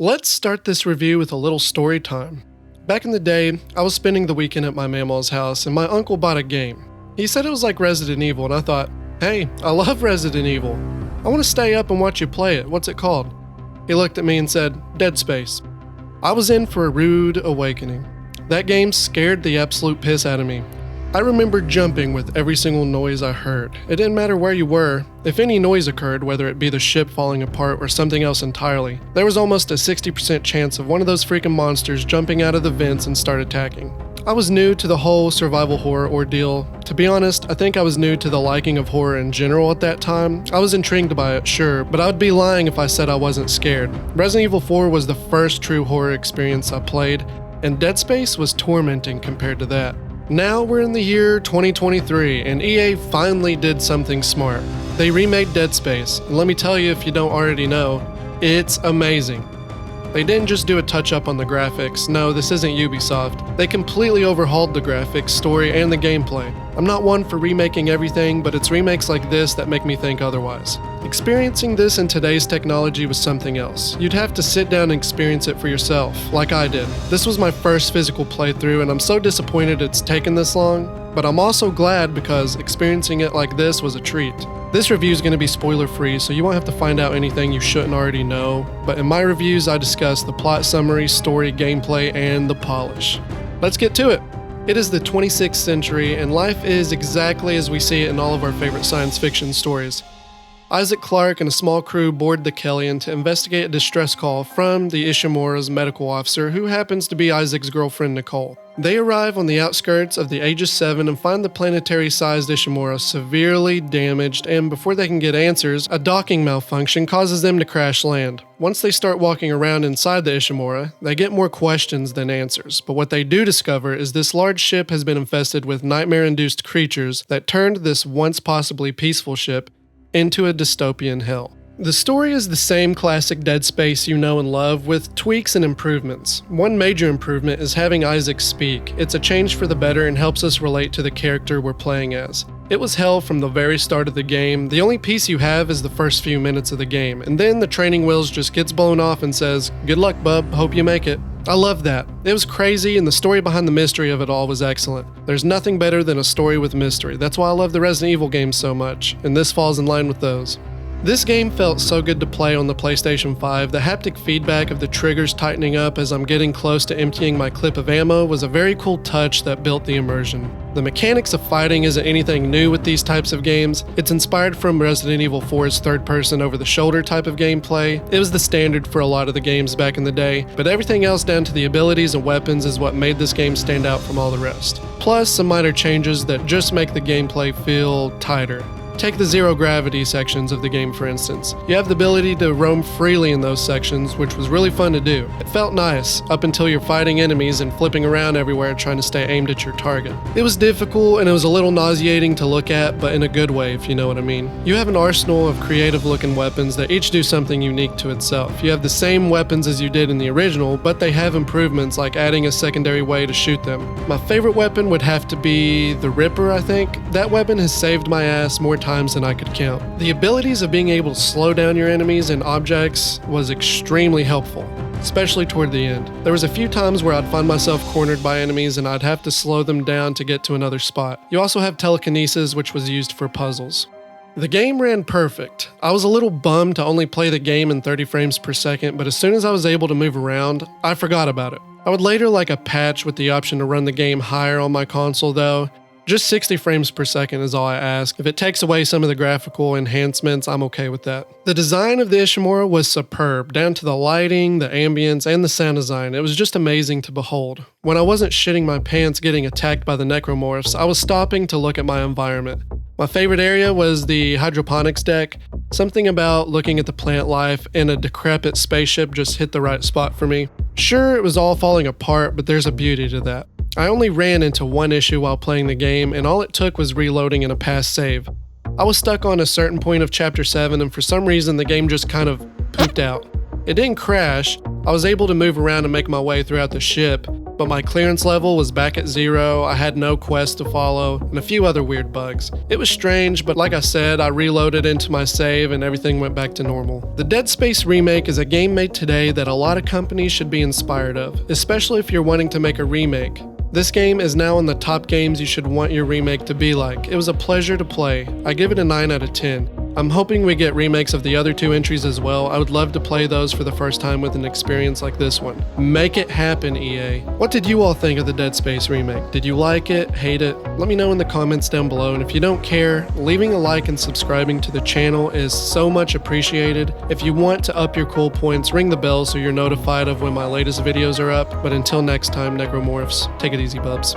Let's start this review with a little story time. Back in the day, I was spending the weekend at my mama's house and my uncle bought a game. He said it was like Resident Evil and I thought, hey, I love Resident Evil. I want to stay up and watch you play it. What's it called? He looked at me and said, Deadspace. I was in for a rude awakening. That game scared the absolute piss out of me. I remember jumping with every single noise I heard. It didn't matter where you were. If any noise occurred, whether it be the ship falling apart or something else entirely, there was almost a 60% chance of one of those freaking monsters jumping out of the vents and start attacking. I was new to the whole survival horror ordeal. To be honest, I think I was new to the liking of horror in general at that time. I was intrigued by it, sure, but I would be lying if I said I wasn't scared. Resident Evil 4 was the first true horror experience I played, and Dead Space was tormenting compared to that. Now we're in the year 2023, and EA finally did something smart. They remade Dead Space, and let me tell you if you don't already know, it's amazing. They didn't just do a touch-up on the graphics. No, this isn't Ubisoft. They completely overhauled the graphics, story, and the gameplay. I'm not one for remaking everything, but it's remakes like this that make me think otherwise. Experiencing this in today's technology was something else. You'd have to sit down and experience it for yourself, like I did. This was my first physical playthrough, and I'm so disappointed it's taken this long, but I'm also glad because experiencing it like this was a treat. This review is going to be spoiler-free, so you won't have to find out anything you shouldn't already know, but in my reviews I discuss the plot summary, story, gameplay, and the polish. Let's get to it! It is the 26th century, and life is exactly as we see it in all of our favorite science fiction stories. Isaac Clarke and a small crew board the Kellion to investigate a distress call from the Ishimura's medical officer, who happens to be Isaac's girlfriend Nicole. They arrive on the outskirts of the Aegis 7 and find the planetary-sized Ishimura severely damaged, and before they can get answers, a docking malfunction causes them to crash land. Once they start walking around inside the Ishimura, they get more questions than answers, but what they do discover is this large ship has been infested with nightmare-induced creatures that turned this once possibly peaceful ship into a dystopian hell. The story is the same classic Dead Space you know and love, with tweaks and improvements. One major improvement is having Isaac speak. It's a change for the better and helps us relate to the character we're playing as. It was hell from the very start of the game. The only peace you have is the first few minutes of the game, and then the training wheels just gets blown off and says, "Good luck, bub, hope you make it." I love that. It was crazy, and the story behind the mystery of it all was excellent. There's nothing better than a story with mystery. That's why I love the Resident Evil games so much, and this falls in line with those. This game felt so good to play on the PlayStation 5. The haptic feedback of the triggers tightening up as I'm getting close to emptying my clip of ammo was a very cool touch that built the immersion. The mechanics of fighting isn't anything new with these types of games. It's inspired from Resident Evil 4's third-person over-the-shoulder type of gameplay. It was the standard for a lot of the games back in the day, but everything else down to the abilities and weapons is what made this game stand out from all the rest. Plus, some minor changes that just make the gameplay feel tighter. Take the zero-gravity sections of the game, for instance. You have the ability to roam freely in those sections, which was really fun to do. It felt nice, up until you're fighting enemies and flipping around everywhere trying to stay aimed at your target. It was difficult and it was a little nauseating to look at, but in a good way, if you know what I mean. You have an arsenal of creative-looking weapons that each do something unique to itself. You have the same weapons as you did in the original, but they have improvements like adding a secondary way to shoot them. My favorite weapon would have to be the Ripper, I think. That weapon has saved my ass more times than I could count. The abilities of being able to slow down your enemies and objects was extremely helpful, especially toward the end. There was a few times where I'd find myself cornered by enemies and I'd have to slow them down to get to another spot. You also have telekinesis, which was used for puzzles. The game ran perfect. I was a little bummed to only play the game in 30 frames per second, but as soon as I was able to move around, I forgot about it. I would later like a patch with the option to run the game higher on my console though. Just 60 frames per second is all I ask. If it takes away some of the graphical enhancements, I'm okay with that. The design of the Ishimura was superb, down to the lighting, the ambience, and the sound design. It was just amazing to behold. When I wasn't shitting my pants getting attacked by the necromorphs, I was stopping to look at my environment. My favorite area was the hydroponics deck. Something about looking at the plant life in a decrepit spaceship just hit the right spot for me. Sure, it was all falling apart, but there's a beauty to that. I only ran into one issue while playing the game, and all it took was reloading in a past save. I was stuck on a certain point of Chapter 7, and for some reason the game just kind of pooped out. It didn't crash. I was able to move around and make my way throughout the ship, but my clearance level was back at 0, I had no quest to follow, and a few other weird bugs. It was strange, but like I said, I reloaded into my save and everything went back to normal. The Dead Space remake is a game made today that a lot of companies should be inspired of, especially if you're wanting to make a remake. This game is now in the top games you should want your remake to be like. It was a pleasure to play. I give it a 9 out of 10. I'm hoping we get remakes of the other 2 entries as well. I would love to play those for the first time with an experience like this one. Make it happen, EA. What did you all think of the Dead Space remake? Did you like it? Hate it? Let me know in the comments down below, and if you don't care, leaving a like and subscribing to the channel is so much appreciated. If you want to up your cool points, ring the bell so you're notified of when my latest videos are up. But until next time, Necromorphs, take it easy, bubs.